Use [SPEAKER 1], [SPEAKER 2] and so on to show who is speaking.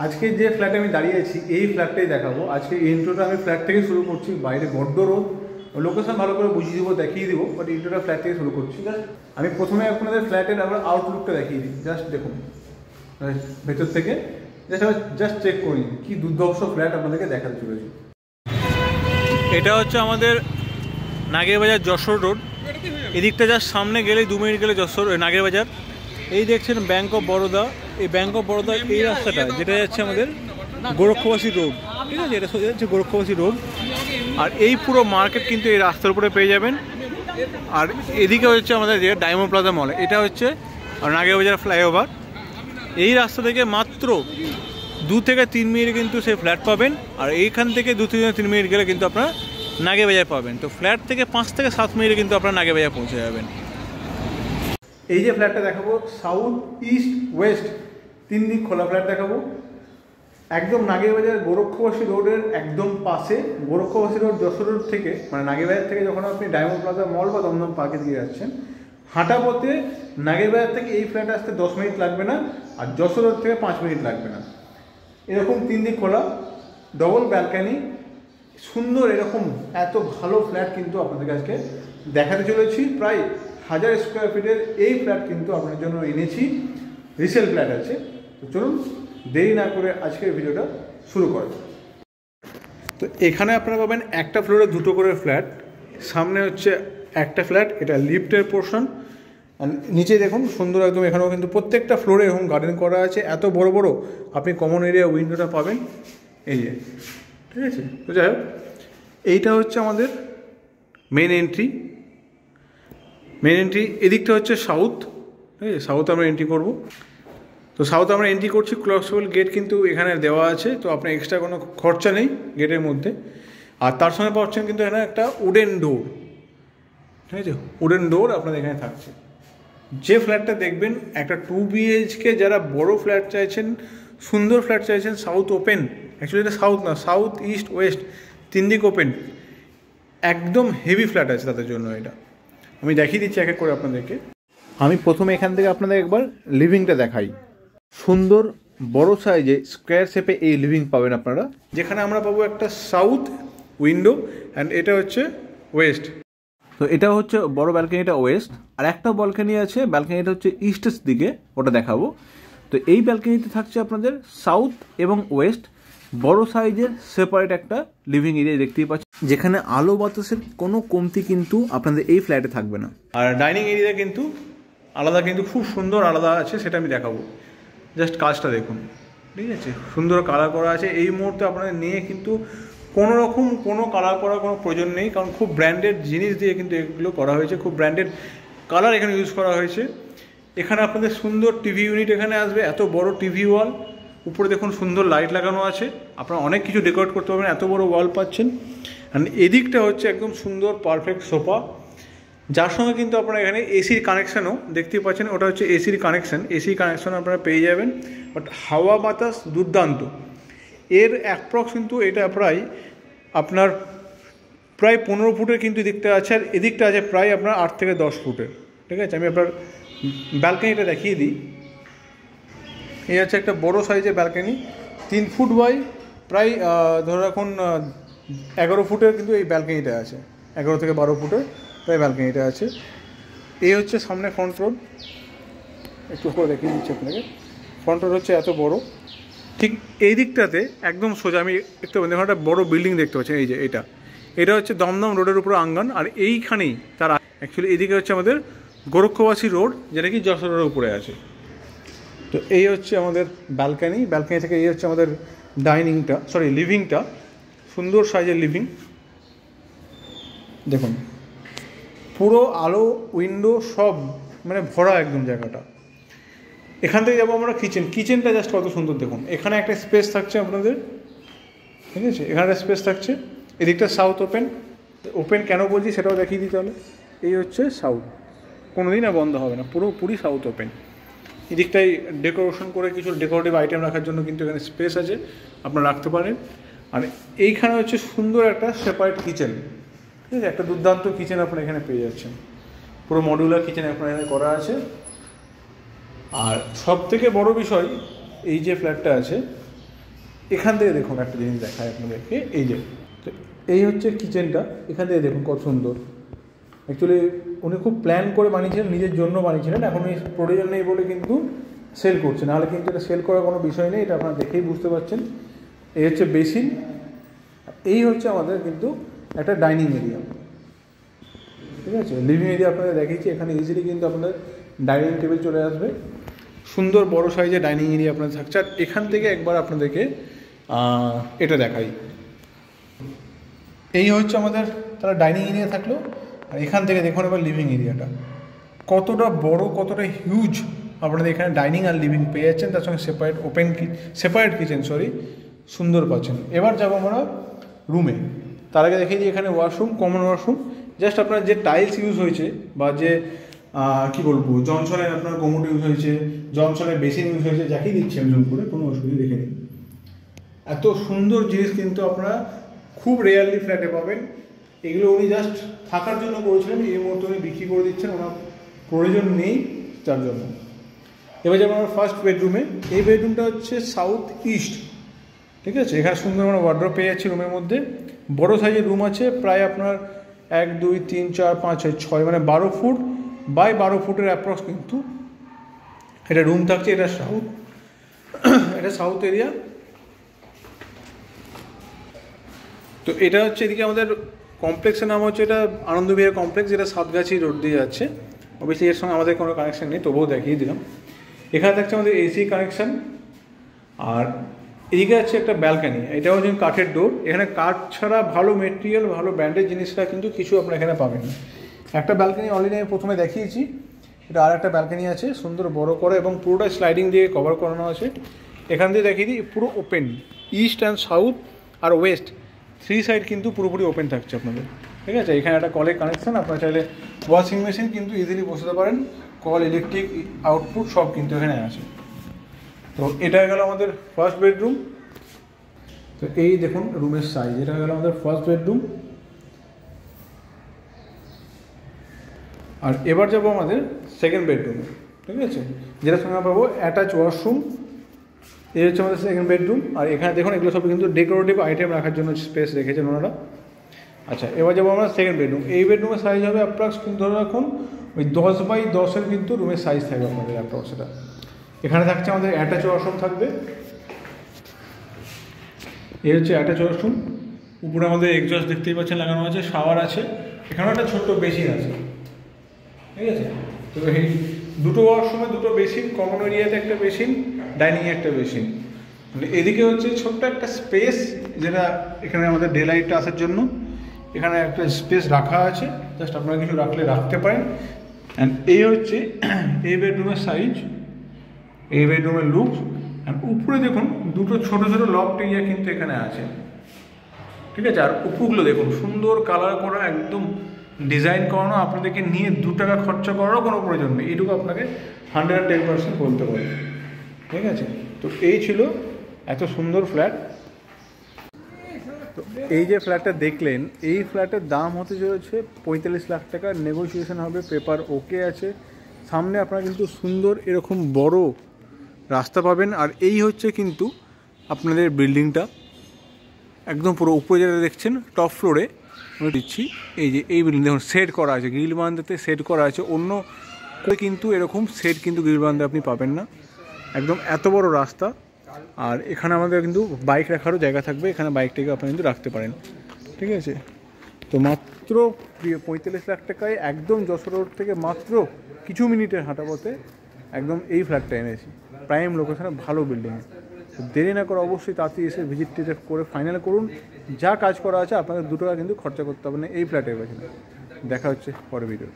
[SPEAKER 1] আজকে যে ফ্ল্যাটে আমি দাঁড়িয়ে আছি এই ফ্ল্যাটটাই দেখাবো। আজকে ইন্ট্রোটা আমি ফ্ল্যাট থেকে শুরু করছি। বাইরে বড্ড রোদ, লোকেশন ভালো করে বুঝিয়ে দেবো, দেখিয়ে দেবো, বাট ইন্ট্রোটা ফ্ল্যাট থেকে শুরু করছি। আমি প্রথমে আপনাদের ফ্ল্যাটের আবার আউটলুকটা দেখিয়ে দিই। জাস্ট দেখুন ভেতর থেকে, জাস্ট চেক করি কি দুর্ধর্ষ ফ্ল্যাট আপনাদেরকে দেখাতে চলেছি। এটা হচ্ছে আমাদের নাগেরবাজার যশোর রোড। এদিকটা জাস্ট সামনে গেলে 2 মিনিট গেলে যশোর নাগেরবাজার। এই দেখছেন ব্যাঙ্ক অফ বরোদা। এই ব্যাঙ্ক অফ বরোদা এই রাস্তাটা যেটা যাচ্ছে আমাদের গোরক্ষবাসী রোড, ঠিক আছে, এটা সোজা যাচ্ছে গোরক্ষবাসী রোড। আর এই পুরো মার্কেট কিন্তু এই রাস্তার উপরে পেয়ে যাবেন। আর এদিকে হচ্ছে আমাদের যে ডায়মন্ড প্লাজা মল, এটা হচ্ছে নাগেরবাজার ফ্লাইওভার। এই রাস্তা থেকে মাত্র 2 থেকে 3 মিনিট কিন্তু সেই ফ্ল্যাট পাবেন। আর এইখান থেকে 2 থেকে 3 মিনিট গেলে কিন্তু আপনারা নাগেরবাজার পাবেন। তো ফ্ল্যাট থেকে 5 থেকে 7 মিনিটে কিন্তু আপনারা নাগেরবাজার পৌঁছে যাবেন। এই যে ফ্ল্যাটটা দেখাবো, সাউথ ইস্ট ওয়েস্ট 3 দিক খোলা ফ্ল্যাট দেখাবো। একদম নাগেরবাজার গোরক্ষবাসী রোডের একদম পাশে। গোরক্ষবাসী রোড যশোর রোড থেকে, মানে নাগেরবাজার থেকে যখন আপনি ডায়মন্ড প্লাজা মল বা দমদম পার্কে দিয়ে যাচ্ছেন, হাঁটা পথে নাগেরবাজার থেকে এই ফ্ল্যাটে আসতে 10 মিনিট লাগবে না, আর যশোর রোড থেকে 5 মিনিট লাগবে না। এরকম 3 দিক খোলা, ডবল ব্যালকানি, সুন্দর এরকম এত ভালো ফ্ল্যাট কিন্তু আপনাদের আজকে দেখাতে চলেছি। প্রায় 1000 স্কোয়ার ফিটের এই ফ্ল্যাট কিন্তু আপনার জন্য এনেছি। রিসেল ফ্ল্যাট আছে। তো চলুন দেরি না করে আজকের ভিডিওটা শুরু করা। তো এখানে আপনারা পাবেন একটা ফ্লোরে 2টো করে ফ্ল্যাট। সামনে হচ্ছে একটা ফ্ল্যাট, এটা লিফটের পোর্শন। আর নিচে দেখুন সুন্দর একদম, এখানেও কিন্তু প্রত্যেকটা ফ্লোরে এরকম গার্ডেন করা আছে। এত বড় বড় আপনি কমন এরিয়া উইন্ডোটা পাবেন এই যে, ঠিক আছে। তো যাই হোক, এইটা হচ্ছে আমাদের মেন এন্ট্রি। এদিকটা হচ্ছে সাউথ, ঠিক আছে। সাউথ আমরা এন্ট্রি করব। তো সাউথ আমরা এন্ট্রি করছি। ক্লোজেবল গেট কিন্তু এখানে দেওয়া আছে, তো আপনার এক্সট্রা কোনো খরচা নেই গেটের মধ্যে। আর তার সঙ্গে পাচ্ছেন কিন্তু এখানে একটা উডেন ডোর, ঠিক আছে। উডেন ডোর আপনাদের এখানে থাকছে। যে ফ্ল্যাটটা দেখবেন, একটা 2 BHK যারা বড় ফ্ল্যাট চাইছেন, সুন্দর ফ্ল্যাট চাইছেন, সাউথ ওপেন, অ্যাকচুয়ালি এটা সাউথ না, সাউথ ইস্ট ওয়েস্ট 3 দিক ওপেন, একদম হেভি ফ্ল্যাট আছে তাদের জন্য। এটা আমি দেখিয়ে দিচ্ছি এক এক করে আপনাদেরকে। আমি প্রথমে এখান থেকে আপনাদের একবার লিভিংটা দেখাই। সুন্দর বড় সাইজে স্কোয়ার শেপে এই লিভিং পাবেন আপনারা, যেখানে আমরা পাবো একটা সাউথ উইন্ডো অ্যান্ড এটা হচ্ছে ওয়েস্ট। তো এটা হচ্ছে বড় ব্যালকনিটা ওয়েস্ট, আর একটা ব্যালকনি আছে, ব্যালকনিটা হচ্ছে ইস্টের দিকে, ওটা দেখাবো। তো এই ব্যালকনিতে থাকছে আপনাদের সাউথ এবং ওয়েস্ট বড় সাইজের সেপারেট একটা লিভিং এরিয়া দেখতেই পাচ্ছেন, যেখানে আলো বাতাসের কোনো কমতি কিন্তু আপনাদের এই ফ্ল্যাটে থাকবে না। আর ডাইনিং এরিয়া কিন্তু আলাদা, কিন্তু খুব সুন্দর আলাদা আছে, সেটা আমি দেখাবো। জাস্ট কাজটা দেখুন, ঠিক আছে, সুন্দর কালার করা আছে। এই মুহূর্তে আপনাদের নিয়ে কিন্তু কোনো রকম কোনো কালার করার কোনো প্রয়োজন নেই, কারণ খুব ব্র্যান্ডেড জিনিস দিয়ে কিন্তু এগুলো করা হয়েছে। খুব ব্র্যান্ডেড কালার এখানে ইউজ করা হয়েছে। এখানে আপনাদের সুন্দর টিভি ইউনিট এখানে আসবে, এত বড় টিভি ওয়াল, উপরে দেখুন সুন্দর লাইট লাগানো আছে। আপনারা অনেক কিছু ডেকোরেট করতে পারবেন, এত বড় ওয়াল পাচ্ছেন। অ্যান্ড এদিকটা হচ্ছে একদম সুন্দর পারফেক্ট সোফা, যার সঙ্গে কিন্তু আপনারা এখানে এসির কানেকশানও দেখতেই পাচ্ছেন। ওটা হচ্ছে এসির কানেকশান আপনারা পেয়ে যাবেন। বাট হাওয়া বাতাস দুর্দান্ত। এর অ্যাপ্রক্স কিন্তু এটা প্রায় আপনার 15 ফুটের কিন্তু এদিকটা আছে, আর এদিকটা আছে প্রায় আপনার 8 থেকে 10 ফুটের, ঠিক আছে। আমি আপনার ব্যালকনিটা দেখিয়ে দিই। এই হচ্ছে একটা বড় সাইজের ব্যালকনি, 3 ফুট বাই প্রায় ধরে রাখুন 11 ফুটের কিন্তু এই ব্যালকনিটা আছে। 11 থেকে 12 ফুটের প্রায় ব্যালকনিটা আছে। এই হচ্ছে সামনে ফ্রন্ট রোড, একটু করে দেখিয়ে দিচ্ছি আপনাকে। ফ্রন্ট রোড হচ্ছে এত বড়। ঠিক এই দিকটাতে একদম সোজা আমি একটু দেখুন একটা বড় বিল্ডিং দেখতে পাচ্ছেন, এই যে এটা হচ্ছে দমদম রোডের উপর আঙ্গান। আর এইখানেই তার অ্যাকচুয়ালি এদিকে হচ্ছে আমাদের গোরক্ষবাসী রোড, যেটা কি যশোর রোডের উপরে আছে। তো এই হচ্ছে আমাদের ব্যালকনি থেকে এই হচ্ছে আমাদের লিভিংটা, সুন্দর সাইজের লিভিং। দেখুন পুরো আলো উইন্ডো সব মানে ভরা একদম জায়গাটা। এখান থেকে যাবো আমরা কিচেনটা জাস্ট কত সুন্দর দেখুন। এখানে একটা স্পেস থাকছে আপনাদের, ঠিক আছে, এখানে একটা স্পেস থাকছে। এদিকটা সাউথ ওপেন কেন বলছি সেটাও দেখিয়ে দিই তাহলে। এই হচ্ছে সাউথ, কোনোদিন আর বন্ধ হবে না, পুরোপুরি সাউথ ওপেন। এদিকটাই ডেকোরেশন করে কিছু ডেকোরেটিভ আইটেম রাখার জন্য কিন্তু এখানে স্পেস আছে, আপনারা রাখতে পারেন। আর এইখানে হচ্ছে সুন্দর একটা সেপারেট কিচেন, ঠিক আছে, একটা দুর্দান্ত কিচেন আপনারা এখানে পেয়ে যাচ্ছেন। পুরো মডিউলার কিচেন আপনার এখানে করা আছে। আর সব থেকে বড় বিষয়, এই যে ফ্ল্যাটটা আছে এখান থেকে দেখুন একটা জিনিস দেখায় আপনাদেরকে, এই যে তো এই হচ্ছে কিচেনটা, এখান থেকে দেখুন কত সুন্দর। অ্যাকচুয়ালি উনি খুব প্ল্যান করে বানিয়েছিলেন, নিজের জন্য বানিয়েছিলেন, এখন এই প্রয়োজন নেই বলে কিন্তু সেল করছে, নাহলে কিন্তু এটা সেল করার কোনো বিষয় নেই, এটা আপনারা দেখেই বুঝতে পারছেন। এই হচ্ছে বেসিন, এই হচ্ছে আমাদের কিন্তু একটা ডাইনিং এরিয়া, ঠিক আছে। লিভিং এরিয়া আপনাদের দেখিয়েছি, এখানে ইজিলি কিন্তু আপনাদের ডাইনিং টেবিল চলে আসবে, সুন্দর বড় সাইজের ডাইনিং এরিয়া আপনাদের থাকছে। আর এখান থেকে একবার আপনাদেরকে এটা দেখাই, এই হচ্ছে আমাদের তারা ডাইনিং এরিয়া থাকলো। আর এখান থেকে দেখুন এবার লিভিং এরিয়াটা কতটা বড়, কতটা হিউজ আপনাদের এখানে ডাইনিং আর লিভিং পেয়ে যাচ্ছেন, তার সঙ্গে সেপারেট কিচেন সুন্দর পাচ্ছেন। এবার যাবো আমরা রুমে, তার আগে দেখিয়ে দিই এখানে ওয়াশরুম, কমন ওয়াশরুম। জাস্ট আপনার যে টাইলস ইউজ হয়েছে বা যে কী বলবো জনসনের আপনার কোমোড ইউজ হয়েছে, জনসনের বেসিন ইউজ হয়েছে, যাকেই দিচ্ছি আমি জুম করে, কোনো অসুবিধা দেখে নিন। এত সুন্দর জিনিস কিন্তু আপনারা খুব রেয়ারলি ফ্ল্যাটে পাবেন। এগুলো উনি জাস্ট থাকার জন্য করেছিলেন, এই মুহূর্তে উনি বিক্রি করে দিচ্ছেন, ওনার প্রয়োজন নেই তার জন্য। এবার যাবো আমরা ফার্স্ট বেডরুমে। এই বেডরুমটা হচ্ছে সাউথ ইস্ট, ঠিক আছে। এখানে সুন্দর আমরা ওয়ার্ড্রপ পেয়ে যাচ্ছি রুমের মধ্যে, বড় সাইজের রুম আছে, প্রায় আপনার 1 2 3 4 5 6 মানে 12 ফুট বাই 12 ফুটের অ্যাপ্রক্স কিন্তু এটা রুম থাকছে। এটা সাউথ এরিয়া। তো এটা হচ্ছে এদিকে আমাদের কমপ্লেক্সের নাম হচ্ছে এটা আনন্দবিহার কমপ্লেক্স, যেটা সাতগাছি রোড দিয়ে যাচ্ছে। অবশ্যই এর সঙ্গে আমাদের কোনো কানেকশান নেই, তবুও দেখিয়ে দিলাম। এখানে থাকছে আমাদের এসি কানেকশান। আর এদিকে আছে একটা ব্যালকানি, এটাও হচ্ছে কাঠের ডোর। এখানে কাঠ ছাড়া ভালো মেটেরিয়াল, ভালো ব্র্যান্ডেড জিনিসটা কিন্তু কিছু আপনারা এখানে পাবেন না। একটা ব্যালকানি অলরেডি আমি প্রথমে দেখিয়েছি, এটা আর একটা ব্যালকানি আছে সুন্দর বড় করে, এবং পুরোটা স্লাইডিং দিয়ে কভার করানো আছে। এখান দিয়ে দেখিয়ে দিই পুরো ওপেন, ইস্ট অ্যান্ড সাউথ আর ওয়েস্ট 3 সাইড কিন্তু পুরোপুরি ওপেন থাকছে আপনাদের, ঠিক আছে। এখানে একটা কলের কানেকশান, আপনারা চাইলে ওয়াশিং মেশিন কিন্তু ইজিলি বসাতে পারেন, কল, ইলেকট্রিক আউটপুট সব কিন্তু এখানে আছে। তো এটা গেল আমাদের ফার্স্ট বেডরুম। তো এই দেখুন রুমের সাইজ, এটা গেল আমাদের ফার্স্ট বেডরুম। আর এবার যাবো আমাদের সেকেন্ড বেডরুমে, ঠিক আছে, যেটা সঙ্গে পাবো অ্যাটাচ ওয়াশরুম। এই হচ্ছে আমাদের সেকেন্ড বেডরুম। আর এখানে দেখুন এগুলো সব কিন্তু ডেকোরেটিভ আইটেম রাখার জন্য স্পেস রেখেছেন ওনারা। আচ্ছা, এবার যাবো আমরা সেকেন্ড বেডরুম। এই বেডরুমের সাইজ হবে অ্যাপ্রক্স কিন্তু ধরে রাখুন ওই 10 বাই 10 কিন্তু রুমের সাইজ থাকবে আপনাদের অ্যাপ্রক্স। এটা এখানে থাকছে আমাদের অ্যাটাচ ওয়াশরুম থাকবে। এই হচ্ছে অ্যাটাচ ওয়াশরুম। উপরে আমাদের এক্সস্ট দেখতেই পাচ্ছেন লাগানো আছে, শাওয়ার আছে, এখানে একটা ছোট্ট বেসিন আছে, ঠিক আছে। তো এই দুটো ওয়াশরুমে দুটো বেসিন, কমন এরিয়াতে একটা বেসিন, ডাইনিংয়ে একটা বেসিন। মানে এদিকে হচ্ছে ছোট্ট একটা স্পেস, যেটা এখানে আমাদের ডে লাইটটা আসার জন্য এখানে একটা স্পেস রাখা আছে, জাস্ট আপনারা কিছু রাখতে পারেন। অ্যান্ড এই হচ্ছে এই বেডরুমের সাইজ, এই বেডরুমের লুক। অ্যান্ড উপরে দেখুন দুটো ছোটো ছোটো লফট এরিয়া কিন্তু এখানে আছে, ঠিক আছে। আর উপরগুলো দেখুন সুন্দর কালার করা, একদম ডিজাইন করানো, আপনাদেরকে নিয়ে 2 টাকা খরচা করারও কোনো প্রয়োজন নেই, এইটুকু আপনাকে 110% বলতে পারি, ঠিক আছে। তো এই ছিল এত সুন্দর ফ্ল্যাট। তো এই যে ফ্ল্যাটটা দেখলেন, এই ফ্ল্যাটের দাম হতে চলেছে 45 লাখ টাকা। নেগোসিয়েশন হবে, পেপার ওকে আছে। সামনে আপনারা কিন্তু সুন্দর এরকম বড় রাস্তা পাবেন। আর এই হচ্ছে কিন্তু আপনাদের বিল্ডিংটা, একদম পুরো উপরে যেটা দেখছেন টপ ফ্লোরে আমি দিচ্ছি। এই যে এই বিল্ডিং দেখুন সেট করা আছে, গ্রিল বারান্দাতে সেট করা আছে। অন্য কিন্তু এরকম সেট কিন্তু গ্রিল বারান্দা আপনি পাবেন না। একদম এত বড় রাস্তা। আর এখানে আমাদের কিন্তু বাইক রাখারও জায়গা থাকবে, এখানে বাইকটাকে আপনি কিন্তু রাখতে পারেন, ঠিক আছে। তো মাত্র 45 লাখ টাকায় একদম যশোর রোড থেকে মাত্র কিছু মিনিটের হাঁটা পথে একদম এই ফ্ল্যাটটা এনেছি, প্রাইম লোকেশনে, ভালো বিল্ডিংয়ে। দেরি না করে অবশ্যই তাড়াতাড়ি এসে ভিজিট টিজিট করে ফাইনাল করুন। যা কাজ করা আছে আপনাদের 2 টাকা কিন্তু খরচা করতে হবে না এই ফ্ল্যাটের পেছনে। দেখা হচ্ছে পরের ভিডিও।